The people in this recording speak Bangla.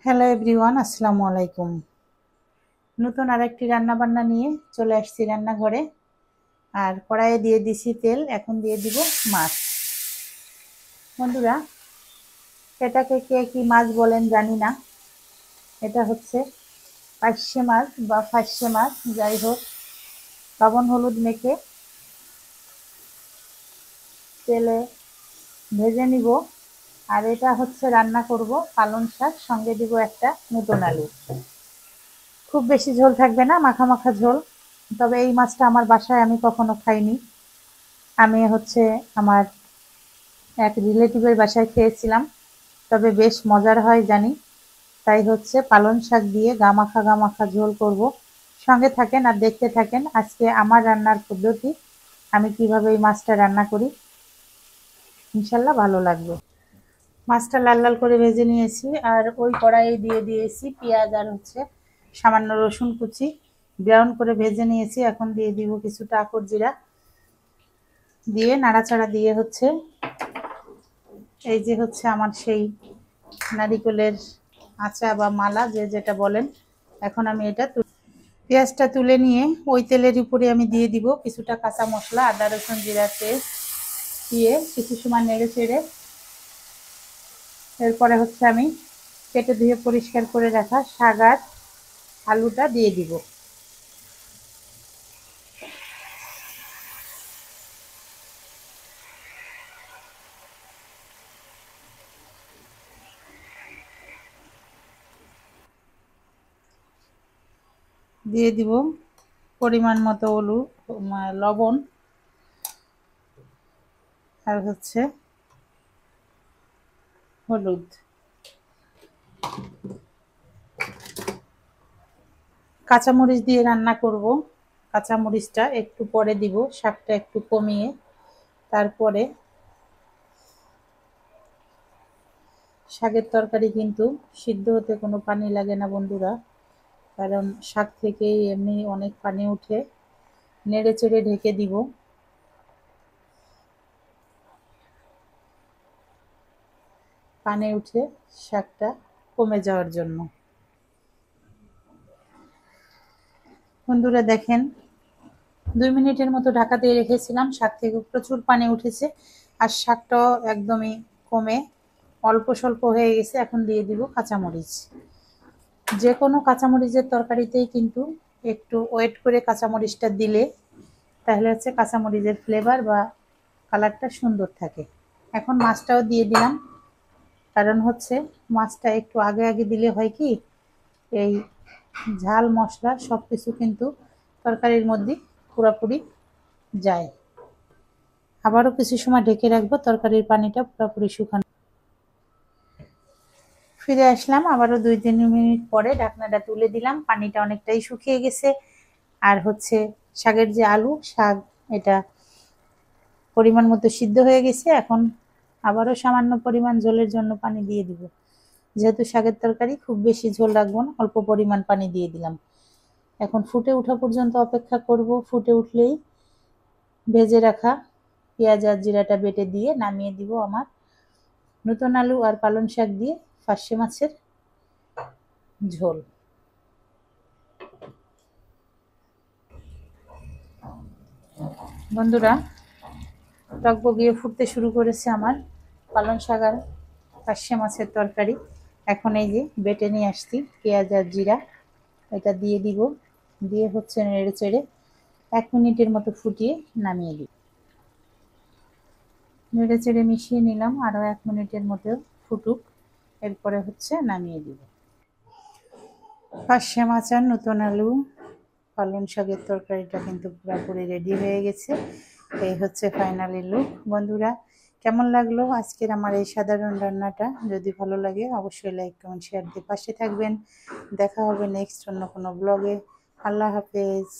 হ্যালো এভরিওয়ান, আসসালামু আলাইকুম। নতুন আরেকটি রান্না বান্না নিয়ে চলে আসছি রান্নাঘরে। আর কড়াইয়ে দিয়ে দিছি তেল, এখন দিয়ে দিব মাছ। বন্ধুরা, এটাকে কে কি মাছ বলেন জানি না। এটা হচ্ছে পার্শে মাছ বা ফার্শে মাছ, যাই হোক। লবণ হলুদ মেখে তেলে ভেজে নিব। আর এটা হচ্ছে রান্না করব পালং শাক, সঙ্গে দিব একটা নতুন আলু। খুব বেশি ঝোল থাকবে না, মাখা মাখা ঝোল। তবে এই মাছটা আমার বাসায় আমি কখনো খাইনি। আমি হচ্ছে আমার এক রিলেটিভের বাসায় খেয়েছিলাম, তবে বেশ মজার হয় জানি। তাই হচ্ছে পালং শাক দিয়ে গা মাখা ঝোল করব। সঙ্গে থাকেন আর দেখতে থাকেন আজকে আমার রান্নার পদ্ধতি, আমি কিভাবে এই মাছটা রান্না করি। ইনশাল্লাহ ভালো লাগবে। মাছটা লাল লাল করে ভেজে নিয়েছি, আর ওই কড়াইয়ে দিয়ে দিয়েছি পেঁয়াজ আর হচ্ছে সামান্য রসুন কুচি। ব্রাউন করে ভেজে নিয়েছি, এখন দিয়ে দিব কিছুটা আকর জিরা, দিয়ে নাড়াচাড়া দিয়ে হচ্ছে এই যে হচ্ছে আমার সেই নারিকেলের আচা বা মালা, যে যেটা বলেন। এখন আমি এটা পেঁয়াজটা তুলে নিয়ে ওই তেলের উপরে আমি দিয়ে দিব কিছুটা কাঁচা মশলা, আদা রসুন জিরা পেস্ট দিয়ে কিছু সময় নেড়ে চেড়ে এরপরে হচ্ছে আমি কেটে ধুয়ে পরিষ্কার করে রাখা শাক আর আলুটা দিয়ে দিব। দিয়ে দিব পরিমাণ মতো লবণ, আর হচ্ছে হলুদ। কাঁচামরিচ দিয়ে রান্না করব, কাঁচামরিচটা একটু পরে দিব, শাকটা একটু কমিয়ে। তারপরে শাকের তরকারি কিন্তু সিদ্ধ হতে কোনো পানি লাগে না বন্ধুরা, কারণ শাক থেকেই এমনি অনেক পানি উঠে। নেড়ে চেড়ে ঢেকে দিব। পানি উঠে শাকটা কমে যাওয়ার জন্য। বন্ধুরা দেখেন, 2 মিনিটের মতো ঢাকা দিয়ে রেখেছিলাম, শাক থেকে প্রচুর পানি উঠেছে। আর শাকটাও একদমই কমে অল্প স্বল্প হয়ে গেছে। এখন দিয়ে দিব কাঁচামরিচ। যে কোনো কাঁচামরিচের তরকারিতেই কিন্তু একটু ওয়েট করে কাঁচামরিচটা দিলে তাহলে হচ্ছে কাঁচামরিচের ফ্লেভার বা কালারটা সুন্দর থাকে। এখন মাছটাও দিয়ে দিলাম, কারণ হচ্ছে মাছটা একটু আগে আগে দিলে হয় কি, এই ঝাল মশলা সব কিছু কিন্তু তরকারির মধ্যে পুরোপুরি যায়। আবারও কিছু সময় ঢেকে রাখবো, তরকারির পানিটা পুরোপুরি শুকানো। ফিরে আসলাম আবারও 2-3 মিনিট পরে, ঢাকনাটা তুলে দিলাম, পানিটা অনেকটাই শুকিয়ে গেছে। আর হচ্ছে শাকের যে আলু শাক, এটা পরিমাণ মতো সিদ্ধ হয়ে গেছে। এখন আবারও সামান্য পরিমাণ ঝোলের জন্য পানি দিয়ে দিব। যেহেতু শাকের তরকারি খুব বেশি ঝোল রাখবো না, অল্প পরিমাণ পানি দিয়ে দিলাম। এখন ফুটে ওঠা পর্যন্ত অপেক্ষা করব। ফুটে উঠলেই ভেজে রাখা পেঁয়াজ আর জিরাটা বেটে দিয়ে নামিয়ে দিব আমার নতুন আলু আর পালং শাক দিয়ে ফার্শে মাছের ঝোল। বন্ধুরা, টকবগিয়ে ফুটতে শুরু করেছে আমার পালং শাক আর ফার্শে মাছের তরকারি। এখন এই যে বেটে নিয়ে আসছি পেঁয়াজ আর জিরা, এটা দিয়ে দিব। দিয়ে হচ্ছে নেড়ে চেড়ে 1 মিনিটের মতো ফুটিয়ে নামিয়ে দিই। নেড়ে চেড়ে মিশিয়ে নিলাম, আরও 1 মিনিটের মতো ফুটুক, এরপরে হচ্ছে নামিয়ে দিব। ফার্শে মাছ আর নতুন আলু পালং শাকের তরকারিটা কিন্তু পুরোপুরি রেডি হয়ে গেছে। এই হচ্ছে ফাইনালি লুক। বন্ধুরা, কেমন লাগলো আজকের আমার এই সাধারণ রান্নাটা? যদি ভালো লাগে অবশ্যই লাইক কমেন্ট শেয়ার দিয়ে পাশে থাকবেন। দেখা হবে নেক্সট অন্য কোনো ব্লগে। আল্লাহ হাফেজ।